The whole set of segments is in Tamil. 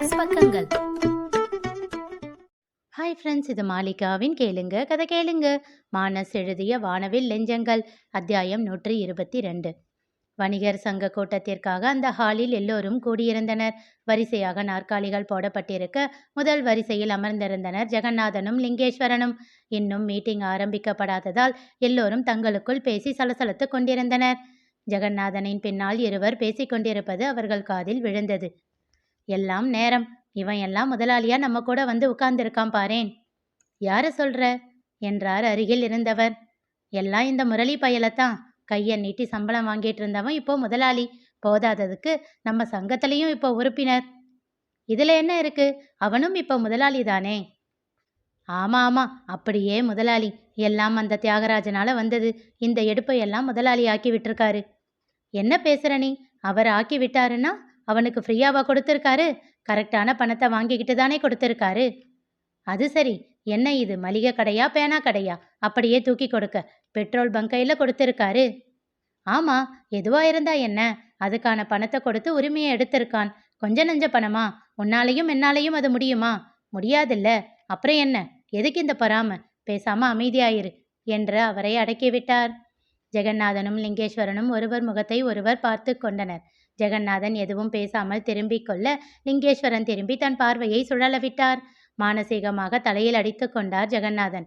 மானஸ் பக்கங்கள். ஹாய் ஃப்ரெண்ட்ஸ், இது மாலிகாவின் கேளுங்க கதை கேளுங்க. மானஸ் எழுதிய வானவில் லெஞ்சங்கள், அத்தியாயம் 122. வணிகர் சங்க கூட்டத்திற்காக அந்த ஹாலில் எல்லோரும் கூடியிருந்தனர். வரிசையாக நாற்காலிகள் போடப்பட்டிருக்க முதல் வரிசையில் அமர்ந்திருந்தனர் ஜெகநாதனும் லிங்கேஸ்வரனும். இன்னும் மீட்டிங் ஆரம்பிக்கப்படாததால் எல்லோரும் தங்களுக்குள் பேசி சலசலத்து கொண்டிருந்தனர். ஜெகநாதனின் பின்னால் இருவர் பேசிக்கொண்டிருப்பது அவர்கள் காதில் விழுந்தது. எல்லாம் நேரம், இவன் எல்லாம் முதலாளியா நம்ம கூட வந்து உட்கார்ந்திருக்கான் பாரேன். யார சொல்ற என்றார் அருகில் இருந்தவர். எல்லாம் இந்த முரளி பயலத்தான். கையை நீட்டி சம்பளம் வாங்கிட்டு இருந்தவன் இப்போ முதலாளி. போதாததுக்கு நம்ம சங்கத்திலையும் இப்போ உறுப்பினர். இதுல என்ன இருக்கு, அவனும் இப்போ முதலாளி தானே. ஆமா ஆமா, அப்படியே முதலாளி. எல்லாம் அந்த தியாகராஜனால வந்தது. இந்த எடுப்பை எல்லாம் முதலாளி ஆக்கி விட்டுருக்காரு. என்ன பேசுற நீ? அவர் ஆக்கி விட்டாருன்னா அவனுக்கு ஃப்ரீயாவா கொடுத்துருக்காரு? கரெக்டான பணத்தை வாங்கிக்கிட்டு தானே கொடுத்துருக்காரு. அது சரி, என்ன இது மளிகை கடையா பேனா கடையா? அப்படியே தூக்கி கொடுக்க பெட்ரோல் பங்கையில் கொடுத்துருக்காரு. ஆமா, எதுவா இருந்தா என்ன, அதுக்கான பணத்தை கொடுத்து உரிமையை எடுத்திருக்கான். கொஞ்ச நஞ்ச பணமா? உன்னாலையும் என்னாலையும் அது முடியுமா? முடியாதில்ல. அப்புறம் என்ன, எதுக்கு இந்த பொறாம? பேசாம அமைதியாயிரு என்று அவரை அடக்கிவிட்டார். ஜெகநாதனும் லிங்கேஸ்வரனும் ஒருவர் முகத்தை ஒருவர் பார்த்து கொண்டனர். ஜெகநாதன் எதுவும் பேசாமல் திரும்பிக் கொள்ள லிங்கேஸ்வரன் திரும்பி தன் பார்வையை சுழலவிட்டார். மானசீகமாக தலையில் அடித்து கொண்டார் ஜெகநாதன்.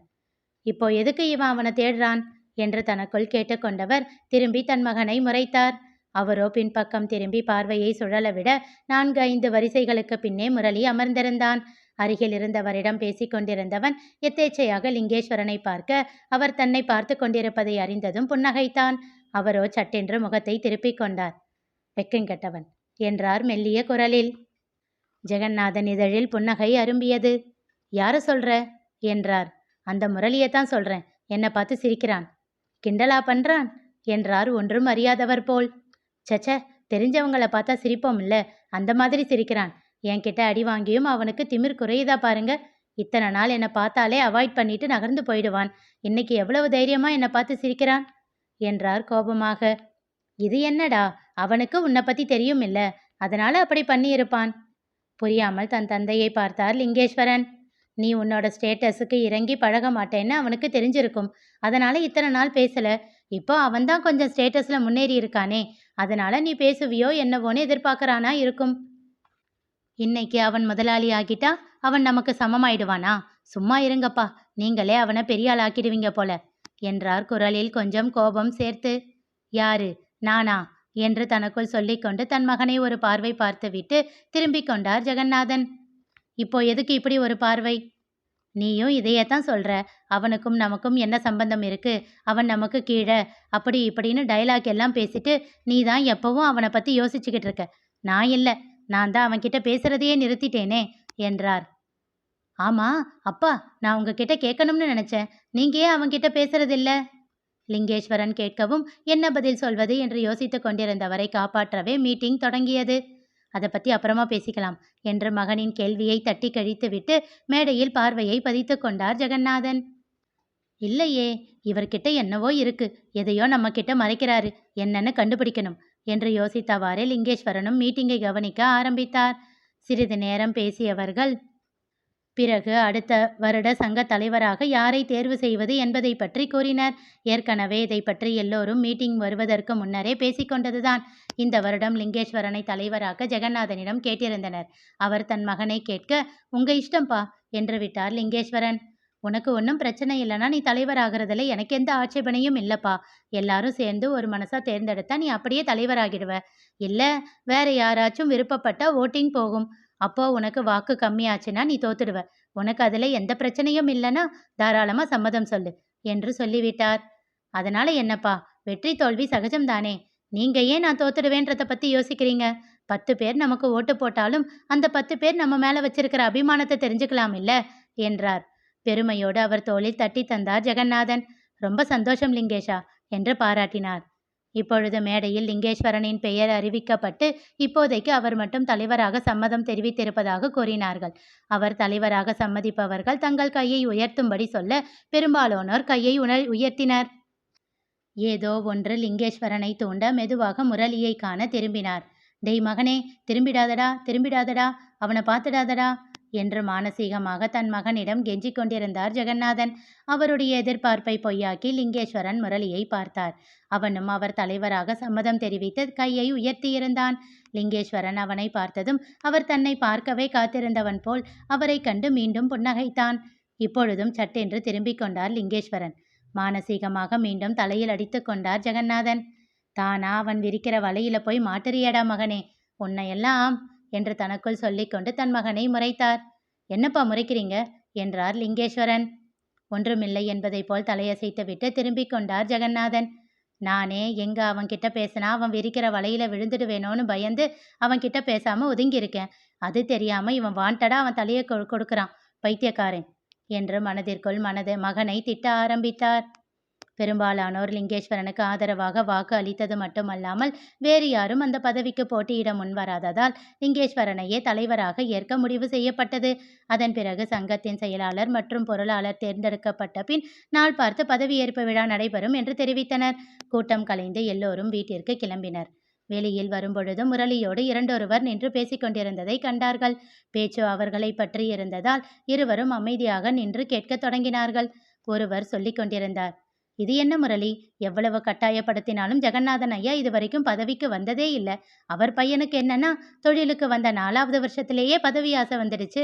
இப்போ எதுக்கு இவன் அவனை தேடுறான் என்று தனக்குள் கேட்டுக்கொண்டவர் திரும்பி தன் மகனை முறைத்தார். அவரோ பின்பக்கம் திரும்பி பார்வையை சுழலவிட 4-5 வரிசைகளுக்கு பின்னே முரளி அமர்ந்திருந்தான். அருகில் இருந்தவரிடம் பேசிக் கொண்டிருந்தவன் எத்தேச்சையாக லிங்கேஸ்வரனை பார்க்க அவர் தன்னை பார்த்து கொண்டிருப்பதை அறிந்ததும் புன்னகைத்தான். அவரோ சட்டென்று முகத்தை திருப்பிக் கொண்டார். வெக்கங்கெட்டவன் என்றார் மெல்லிய குரலில். ஜெகநாதன் இதழில் புன்னகை அரும்பியது. யார சொல்ற என்றார். அந்த முரளியைத்தான் சொல்றேன். என்னை பார்த்து சிரிக்கிறான். கிண்டலா பண்றான் என்றார் ஒன்றும் அறியாதவர் போல். சச்ச, தெரிஞ்சவங்களை பார்த்தா சிரிப்போம் இல்ல, அந்த மாதிரி சிரிக்கிறான். என்கிட்ட அடி வாங்கியும் அவனுக்கு திமிர் குறையுதா பாருங்க. இத்தனை நாள் என்னை பார்த்தாலே அவாய்ட் பண்ணிட்டு நகர்ந்து போயிடுவான். இன்னைக்கு எவ்வளவு தைரியமா என்னை பார்த்து சிரிக்கிறான் என்றார் கோபமாக. இது என்னடா, அவனுக்கு உன்னை பத்தி தெரியும் இல்ல, அதனால அப்படி பண்ணியிருப்பான். புரியாமல் தன் தந்தையை பார்த்தார் லிங்கேஸ்வரன். நீ உன்னோட ஸ்டேட்டஸுக்கு இறங்கி பழக மாட்டேன்னு அவனுக்கு தெரிஞ்சிருக்கும். அதனால இத்தனை நாள் பேசல. இப்போ அவன்தான் கொஞ்சம் ஸ்டேட்டஸ்ல முன்னேறி இருக்கானே, அதனால நீ பேசுவியோ என்னவோன்னு எதிர்பார்க்கறானா இருக்கும். இன்னைக்கு அவன் முதலாளி ஆகிட்டா அவன் நமக்கு சமமாயிடுவானா? சும்மா இருங்கப்பா, நீங்களே அவனை பெரிய ஆள் ஆக்கிடுவீங்க போல என்றார் குரலில் கொஞ்சம் கோபம் சேர்த்து. யாரு, நானா என்று தனக்குள் சொல்லிக்கொண்டு தன் மகனை ஒரு பார்வை பார்த்துவிட்டு திரும்பிக் கொண்டார் ஜெகநாதன். இப்போ எதுக்கு இப்படி ஒரு பார்வை? நீயும் இதையத்தான் சொல்ற. அவனுக்கும் நமக்கும் என்ன சம்பந்தம் இருக்கு? அவன் நமக்கு கீழே, அப்படி இப்படின்னு டைலாக் எல்லாம் பேசிட்டு நீ தான் எப்பவும் அவனை பத்தி யோசிச்சுக்கிட்டு இருக்க. நான் இல்லை, நான் தான் அவன்கிட்ட பேசுறதையே நிறுத்திட்டேனே என்றார். ஆமா அப்பா, நான் உங்ககிட்ட கேட்கணும்னு நினைச்சேன். நீங்க ஏன் அவன்கிட்ட பேசுறதில்ல? லிங்கேஸ்வரன் கேட்கவும் என்ன பதில் சொல்வது என்று யோசித்துக் கொண்டிருந்தவரை காப்பாற்றவே மீட்டிங் தொடங்கியது. அதை பத்தி அப்புறமா பேசிக்கலாம் என்று மகனின் கேள்வியை தட்டி கழித்துவிட்டு மேடையில் பார்வையை பதித்து கொண்டார் ஜெகநாதன். இல்லையே, இவர்கிட்ட என்னவோ இருக்கு, எதையோ நம்ம கிட்ட மறைக்கிறாரு, என்னன்னு கண்டுபிடிக்கணும் என்று யோசித்தவாறே லிங்கேஸ்வரனும் மீட்டிங்கை கவனிக்க ஆரம்பித்தார். சிறிது நேரம் பேசியவர்கள் பிறகு அடுத்த வருட சங்க தலைவராக யாரை தேர்வு செய்வது என்பதை பற்றி கூறினர். ஏற்கனவே இதை பற்றி எல்லோரும் மீட்டிங் வருவதற்கு முன்னரே பேசிக்கொண்டதுதான். இந்த வருடம் லிங்கேஸ்வரனை தலைவராக ஜெகநாதனிடம் கேட்டிருந்தனர். அவர் தன் மகனை கேட்க உங்க இஷ்டம்பா என்று விட்டார் லிங்கேஸ்வரன். உனக்கு ஒன்றும் பிரச்சனை இல்லைன்னா நீ தலைவராகிறதுல எனக்கு எந்த ஆட்சேபனையும் இல்லப்பா. எல்லாரும் சேர்ந்து ஒரு மனசா தேர்ந்தெடுத்தா நீ அப்படியே தலைவராகிடுவ. இல்ல வேற யாராச்சும் விருப்பப்பட்டா ஓட்டிங் போகும். அப்போ உனக்கு வாக்கு கம்மியாச்சுன்னா நீ தோத்துடுவ. உனக்கு அதுல எந்த பிரச்சனையும் இல்லைன்னா தாராளமா சம்மதம் சொல்லு என்று சொல்லிவிட்டார். அதனால என்னப்பா, வெற்றி தோல்வி சகஜம்தானே. நீங்க ஏன் நான் தோத்துடுவேன்றத பத்தி யோசிக்கிறீங்க? 10 பேர் நமக்கு ஓட்டு போட்டாலும் அந்த 10 பேர் நம்ம மேல வச்சிருக்கிற அபிமானத்தை தெரிஞ்சுக்கலாம் இல்ல என்றார். பெருமையோடு அவர் தோளில் தட்டி தந்தார் ஜெகநாதன். ரொம்ப சந்தோஷம் லிங்கேஷா என்று பாராட்டினார். இப்பொழுது மேடையில் லிங்கேஸ்வரனின் பெயர் அறிவிக்கப்பட்டு இப்போதைக்கு அவர் மட்டும் தலைவராக சம்மதம் தெரிவித்திருப்பதாக கூறினார்கள். அவர் தலைவராக சம்மதிப்பவர்கள் தங்கள் கையை உயர்த்தும்படி சொல்ல பெரும்பாலானோர் கையை உயர்த்தினர். ஏதோ ஒன்று லிங்கேஸ்வரனை தூண்ட மெதுவாக முரளியை காண திரும்பினார். டேய் மகனே, திரும்பிடாதடா, திரும்பிடாதடா, அவனை பார்த்துடாதடா என்று மானசீகமாக தன் மகனிடம் கெஞ்சிக் கொண்டிருந்தார் ஜெகநாதன். அவருடைய எதிர்பார்ப்பை பொய்யாக்கி லிங்கேஸ்வரன் முரளியை பார்த்தார். அவனும் அவர் தலைவராக சம்மதம் தெரிவித்து கையை உயர்த்தியிருந்தான். லிங்கேஸ்வரன் அவனை பார்த்ததும் அவர் தன்னை பார்க்கவே காத்திருந்தவன் போல் அவரை கண்டு மீண்டும் புன்னகைத்தான். இப்பொழுதும் சட்டென்று திரும்பிக் கொண்டார் லிங்கேஸ்வரன். மானசீகமாக மீண்டும் தலையில் அடித்து கொண்டார் ஜெகநாதன். தானா அவன் விரிக்கிற வலையில போய் மாட்டுறியடா மகனே, உன்னையெல்லாம் என்று தனக்குள் சொல்லிக்கொண்டு தன் மகனை முறைத்தார். என்னப்பா முறைக்கிறீங்க என்றார் லிங்கேஸ்வரன். ஒன்றுமில்லை என்பதை போல் தலையசைத்துவிட்டு திரும்பிக் கொண்டார் ஜெகநாதன். நானே எங்க அவன்கிட்ட பேசினா அவன் விரிக்கிற வலையில விழுந்துடுவேனோன்னு பயந்து அவன்கிட்ட பேசாம ஒதுங்கியிருக்கேன். அது தெரியாம இவன் வாண்டடா அவன் தலையை கொடுக்குறான், பைத்தியக்காரன் என்று மனதிற்குள் மகனை திட்ட ஆரம்பித்தார். பெரும்பாலானோர் லிங்கேஸ்வரனுக்கு ஆதரவாக வாக்கு அளித்தது மட்டுமல்லாமல் வேறு யாரும் அந்த பதவிக்கு போட்டியிட முன்வராததால் லிங்கேஸ்வரனையே தலைவராக ஏற்க முடிவு செய்யப்பட்டது. அதன் பிறகு சங்கத்தின் செயலாளர் மற்றும் பொருளாளர் தேர்ந்தெடுக்கப்பட்ட பின் நாள் பார்த்து பதவியேற்பு விழா நடைபெறும் என்று தெரிவித்தனர். கூட்டம் கலைந்து எல்லோரும் வீட்டிற்கு கிளம்பினர். வெளியில் வரும்பொழுது முரளியோடு இரண்டொருவர் நின்று பேசிக்கொண்டிருந்ததை கண்டார்கள். பேச்சு அவர்களை பற்றி இருந்ததால் இருவரும் அமைதியாக நின்று கேட்கத் தொடங்கினார்கள். ஒருவர் சொல்லிக் கொண்டிருந்தார். இது என்ன முரளி, எவ்வளவு கட்டாயப்படுத்தினாலும் ஜெகநாதன் ஐயா இதுவரைக்கும் பதவிக்கு வந்ததே இல்லை. அவர் பையனுக்கு என்னன்னா தொழிலுக்கு வந்த 4வது வருஷத்திலேயே பதவி ஆசை வந்துடுச்சு.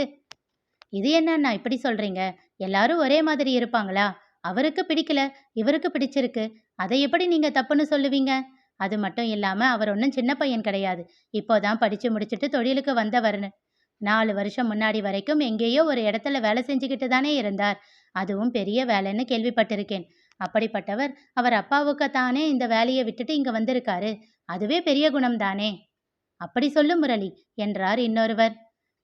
இது என்னன்னா இப்படி சொல்றீங்க? எல்லாரும் ஒரே மாதிரி இருப்பாங்களா? அவருக்கு பிடிக்கல, இவருக்கு பிடிச்சிருக்கு. அதை எப்படி நீங்க தப்புன்னு சொல்லுவீங்க? அது மட்டும் இல்லாம அவர் ஒன்றும் சின்ன பையன் கிடையாது. இப்போதான் படிச்சு முடிச்சுட்டு தொழிலுக்கு வந்தவர்னு. 4 வருஷம் முன்னாடி வரைக்கும் எங்கேயோ ஒரு இடத்துல வேலை செஞ்சுக்கிட்டு தானே இருந்தார். அதுவும் பெரிய வேலைன்னு கேள்விப்பட்டிருக்கேன். அப்படிப்பட்டவர் அவர் அப்பாவுக்கு தானே இந்த வேலையை விட்டுட்டு இங்க வந்திருக்காரு. அதுவே பெரிய குணம் தானே. அப்படி சொல்லு முரளி என்றார் இன்னொருவர்.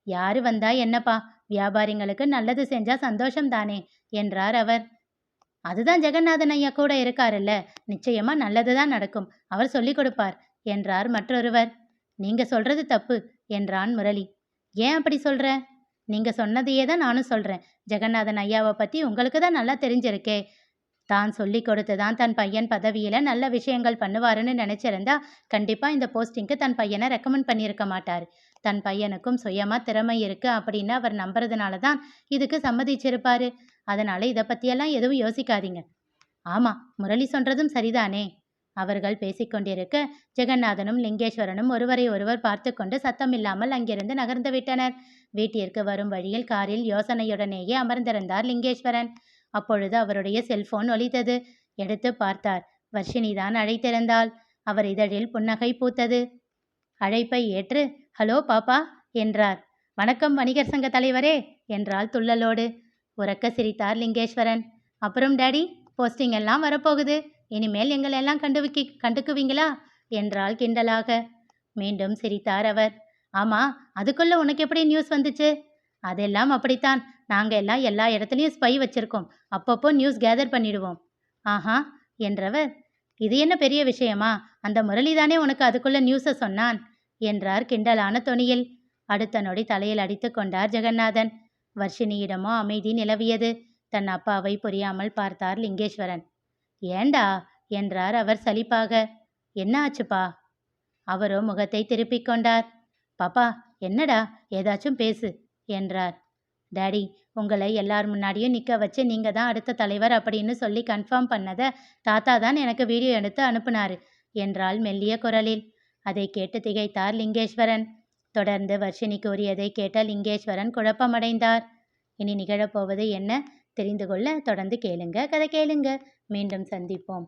யாரு வந்தா என்னப்பா, வியாபாரிங்களுக்கு நல்லது செஞ்சா சந்தோஷம் தானே என்றார் அவர். அதுதான் ஜெகநாதன் ஐயா கூட இருக்காருல்ல, நிச்சயமா நல்லதுதான் நடக்கும், அவர் சொல்லிக் கொடுப்பார் என்றார் மற்றொருவர். நீங்க சொல்றது தப்பு என்றான் முரளி. ஏன் அப்படி சொல்ற? நீங்க சொன்னதையே தான் நானும் சொல்றேன். ஜெகநாதன் ஐயாவை பத்தி உங்களுக்கு தான் நல்லா தெரிஞ்சிருக்கே. தான் சொல்லி கொடுத்துதான் தன் பையன் பதவியில நல்ல விஷயங்கள் பண்ணுவாருன்னு நினைச்சிருந்தா கண்டிப்பா இந்த போஸ்டிங்க்கு தன் பையனை ரெக்கமெண்ட் பண்ணியிருக்க மாட்டாரு. தன் பையனுக்கும் சுயமா திறமை இருக்கு அப்படின்னு அவர் நம்புறதுனால தான் இதுக்கு சம்மதிச்சிருப்பாரு. அதனால இதை பத்தியெல்லாம் எதுவும் யோசிக்காதீங்க. ஆமா, முரளி சொல்றதும் சரிதானே. அவர்கள் பேசிக்கொண்டிருக்க ஜெகநாதனும் லிங்கேஸ்வரனும் ஒருவரை ஒருவர் பார்த்து கொண்டு சத்தமில்லாமல் அங்கிருந்து நகர்ந்து விட்டனர். வீட்டிற்கு வரும் வழியில் காரில் யோசனையுடனேயே அமர்ந்திருந்தார் லிங்கேஸ்வரன். அப்பொழுது அவருடைய செல்போன் ஒலித்தது. எடுத்து பார்த்தார். வர்ஷினிதான் அழைத்திருந்தாள். அவர் இதழில் புன்னகை பூத்தது. அழைப்பை ஏற்று ஹலோ பாப்பா என்றார். வணக்கம் வணிகர் சங்க தலைவரே என்றாள் துள்ளலோடு. உரக்க சிரித்தார் லிங்கேஸ்வரன். அப்புறம் டேடி, போஸ்டிங் எல்லாம் வரப்போகுது, இனிமேல் எங்களெல்லாம் கண்டுக்குவீங்களா என்றாள் கிண்டலாக. மீண்டும் சிரித்தார் அவர். ஆமா, அதுக்குள்ள உனக்கு எப்படி நியூஸ் வந்துச்சு? அதெல்லாம் அப்படித்தான். நாங்கள் எல்லாம் எல்லா இடத்துலையும் ஸ்பை வச்சிருக்கோம். அப்பப்போ நியூஸ் கேதர் பண்ணிடுவோம். ஆஹா என்றவர். இது என்ன பெரிய விஷயமா? அந்த முரளிதானே உனக்கு அதுக்குள்ள நியூஸை சொன்னான் என்றார் கிண்டலான தொனியில். அடுத்த நொடி தலையில் அடித்து கொண்டார் ஜெகநாதன். வர்ஷினியிடமோ அமைதி நிலவியது. தன் அப்பாவை புரியாமல் பார்த்தார் லிங்கேஸ்வரன். ஏண்டா என்றார் அவர் சலிப்பாக. என்ன ஆச்சுப்பா? அவரோ முகத்தை திருப்பிக் கொண்டார். பாப்பா என்னடா, ஏதாச்சும் பேசு என்றார். டேடி, உங்களை எல்லார் முன்னாடியும் நிற்க வச்சு நீங்கள் தான் அடுத்த தலைவர் அப்படின்னு சொல்லி கன்ஃபார்ம் பண்ணதை தாத்தா தான் எனக்கு வீடியோ எடுத்து அனுப்புனாரு என்றாள் மெல்லிய குரலில். அதை கேட்டு திகைத்தார் லிங்கேஸ்வரன். தொடர்ந்து வர்ஷினி கூறியதை கேட்ட லிங்கேஸ்வரன் குழப்பமடைந்தார். இனி நிகழப்போவது என்ன தெரிந்து கொள்ள தொடர்ந்து கேளுங்க, கதை கேளுங்க. மீண்டும் சந்திப்போம்.